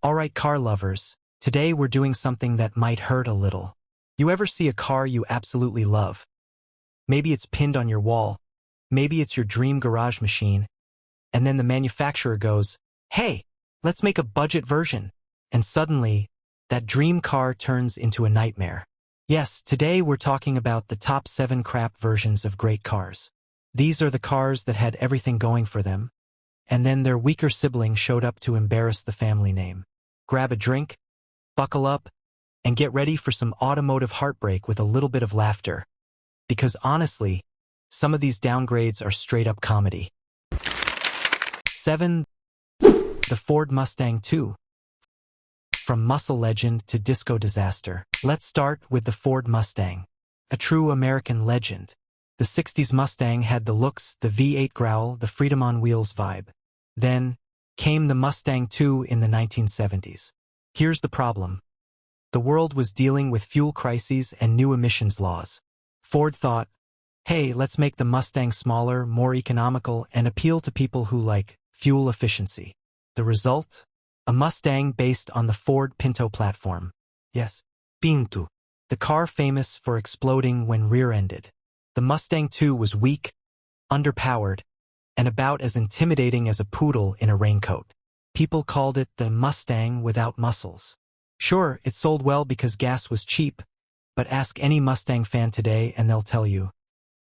Alright, car lovers, today we're doing something that might hurt a little. You ever see a car you absolutely love? Maybe it's pinned on your wall, maybe it's your dream garage machine, and then the manufacturer goes, "Hey, let's make a budget version." And suddenly, that dream car turns into a nightmare. Yes, today we're talking about the top 7 crap versions of great cars. These are the cars that had everything going for them, and then their weaker sibling showed up to embarrass the family name. Grab a drink, buckle up, and get ready for some automotive heartbreak with a little bit of laughter. Because honestly, some of these downgrades are straight-up comedy. 7. The Ford Mustang II. From muscle legend to disco disaster, let's start with the Ford Mustang. A true American legend. The 60s Mustang had the looks, the V8 growl, the freedom on wheels vibe. Then came the Mustang II in the 1970s. Here's the problem. The world was dealing with fuel crises and new emissions laws. Ford thought, hey, let's make the Mustang smaller, more economical, and appeal to people who like fuel efficiency. The result? A Mustang based on the Ford Pinto platform. Yes, Pinto. The car famous for exploding when rear-ended. The Mustang II was weak, underpowered, and about as intimidating as a poodle in a raincoat. People called it the Mustang without muscles. Sure, it sold well because gas was cheap, but ask any Mustang fan today and they'll tell you,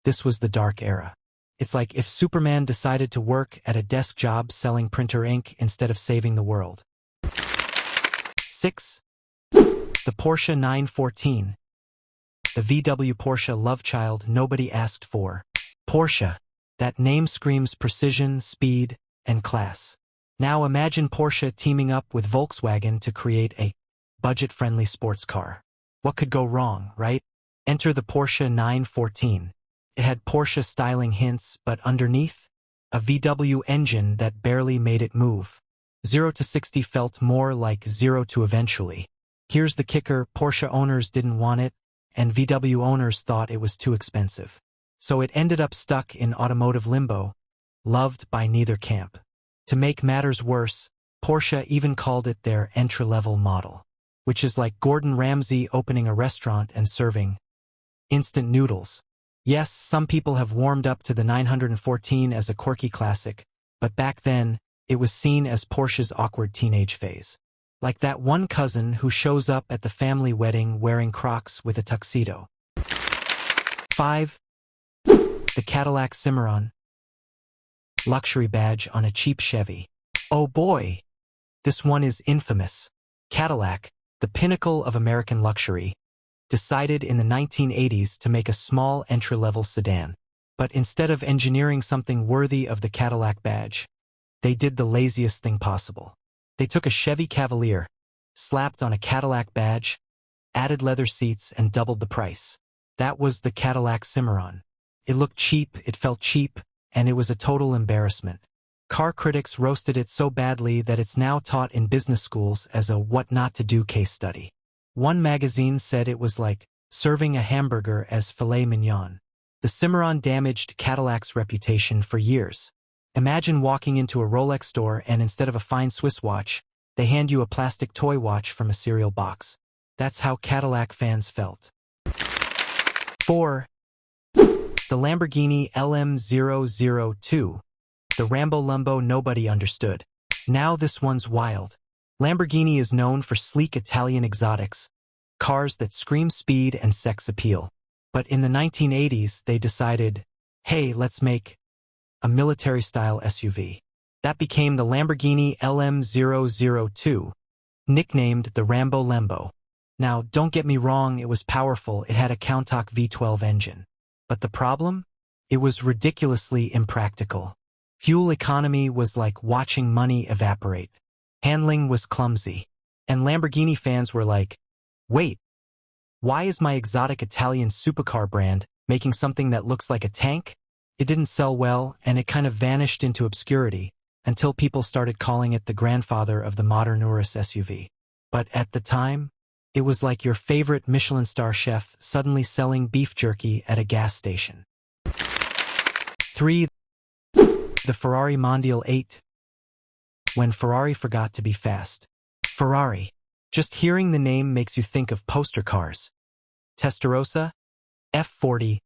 this was the dark era. It's like if Superman decided to work at a desk job selling printer ink instead of saving the world. 6. The Porsche 914. The VW Porsche love child nobody asked for. Porsche. That name screams precision, speed, and class. Now imagine Porsche teaming up with Volkswagen to create a budget-friendly sports car. What could go wrong, right? Enter the Porsche 914. It had Porsche styling hints, but underneath, a VW engine that barely made it move. 0 to 60 felt more like 0 to eventually. Here's the kicker, Porsche owners didn't want it, and VW owners thought it was too expensive. So it ended up stuck in automotive limbo, loved by neither camp. To make matters worse, Porsche even called it their entry-level model, which is like Gordon Ramsay opening a restaurant and serving instant noodles. Yes, some people have warmed up to the 914 as a quirky classic, but back then, it was seen as Porsche's awkward teenage phase. Like that one cousin who shows up at the family wedding wearing Crocs with a tuxedo. 5. The Cadillac Cimarron. Luxury badge on a cheap Chevy. Oh boy! This one is infamous. Cadillac, the pinnacle of American luxury, decided in the 1980s to make a small entry-level sedan. But instead of engineering something worthy of the Cadillac badge, they did the laziest thing possible. They took a Chevy Cavalier, slapped on a Cadillac badge, added leather seats, and doubled the price. That was the Cadillac Cimarron. It looked cheap, it felt cheap, and it was a total embarrassment. Car critics roasted it so badly that it's now taught in business schools as a what not to do case study. One magazine said it was like serving a hamburger as filet mignon. The Cimarron damaged Cadillac's reputation for years. Imagine walking into a Rolex store and instead of a fine Swiss watch, they hand you a plastic toy watch from a cereal box. That's how Cadillac fans felt. 4. The Lamborghini LM002. The Rambo Lumbo nobody understood. Now this one's wild. Lamborghini is known for sleek Italian exotics, cars that scream speed and sex appeal. But in the 1980s, they decided, hey, let's make a military-style SUV. That became the Lamborghini LM002, nicknamed the Rambo Lambo. Now, don't get me wrong, it was powerful, it had a Countach V12 engine. But the problem? It was ridiculously impractical. Fuel economy was like watching money evaporate. Handling was clumsy. And Lamborghini fans were like, wait, why is my exotic Italian supercar brand making something that looks like a tank? It didn't sell well, and it kind of vanished into obscurity, until people started calling it the grandfather of the modern Urus SUV. But at the time, it was like your favorite Michelin star chef suddenly selling beef jerky at a gas station. 3. The Ferrari Mondial 8. When Ferrari forgot to be fast. Ferrari. Just hearing the name makes you think of poster cars. Testarossa, F40,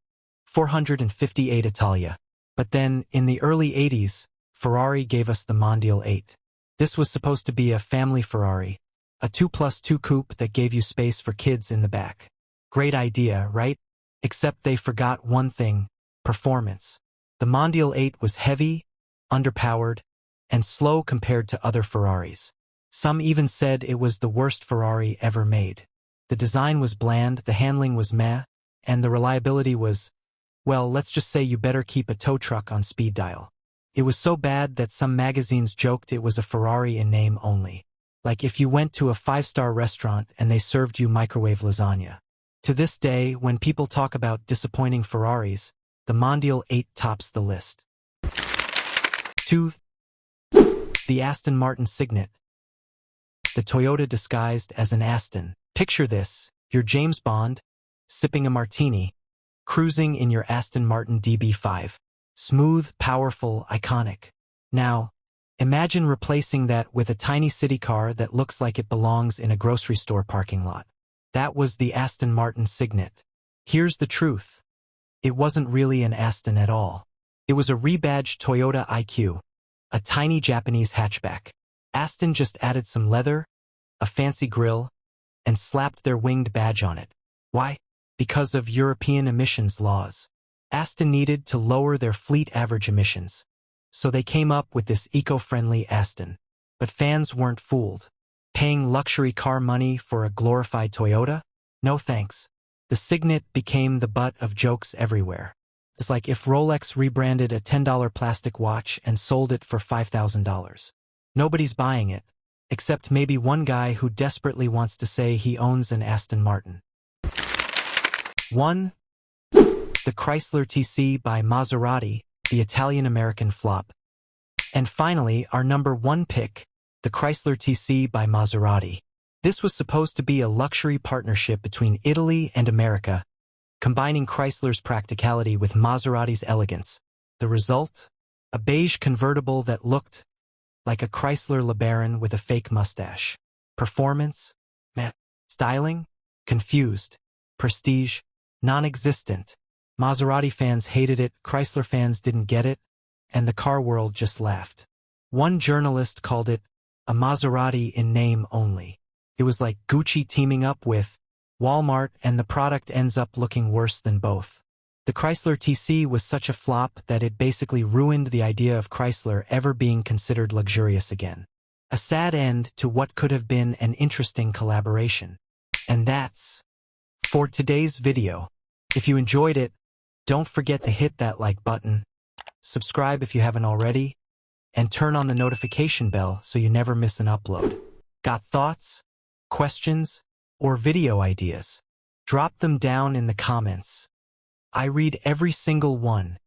458 Italia. But then, in the early 80s, Ferrari gave us the Mondial 8. This was supposed to be a family Ferrari, a 2+2 coupe that gave you space for kids in the back. Great idea, right? Except they forgot one thing: performance. The Mondial 8 was heavy, underpowered, and slow compared to other Ferraris. Some even said it was the worst Ferrari ever made. The design was bland, the handling was meh, and the reliability was, well, let's just say you better keep a tow truck on speed dial. It was so bad that some magazines joked it was a Ferrari in name only. Like if you went to a 5-star restaurant and they served you microwave lasagna. To this day, when people talk about disappointing Ferraris, the Mondial 8 tops the list. 2. The Aston Martin Signet. The Toyota disguised as an Aston. Picture this: you're James Bond, sipping a martini, cruising in your Aston Martin DB5. Smooth, powerful, iconic. Now, imagine replacing that with a tiny city car that looks like it belongs in a grocery store parking lot. That was the Aston Martin Signet. Here's the truth: it wasn't really an Aston at all. It was a rebadged Toyota IQ, a tiny Japanese hatchback. Aston just added some leather, a fancy grille, and slapped their winged badge on it. Why? Because of European emissions laws. Aston needed to lower their fleet average emissions, so they came up with this eco-friendly Aston. But fans weren't fooled. Paying luxury car money for a glorified Toyota? No thanks. The Signet became the butt of jokes everywhere. It's like if Rolex rebranded a $10 plastic watch and sold it for $5,000. Nobody's buying it, except maybe one guy who desperately wants to say he owns an Aston Martin. 1. The Chrysler TC by Maserati, the Italian-American flop. And finally, our number 1 pick, the Chrysler TC by Maserati. This was supposed to be a luxury partnership between Italy and America, combining Chrysler's practicality with Maserati's elegance. The result? A beige convertible that looked like a Chrysler LeBaron with a fake mustache. Performance? Meh. Styling? Confused. Prestige? Non-existent. Maserati fans hated it, Chrysler fans didn't get it, and the car world just laughed. One journalist called it a Maserati in name only. It was like Gucci teaming up with Walmart, and the product ends up looking worse than both. The Chrysler TC was such a flop that it basically ruined the idea of Chrysler ever being considered luxurious again. A sad end to what could have been an interesting collaboration. And that's for today's video. If you enjoyed it, don't forget to hit that like button, subscribe if you haven't already, and turn on the notification bell so you never miss an upload. Got thoughts, questions, or video ideas? Drop them down in the comments. I read every single one.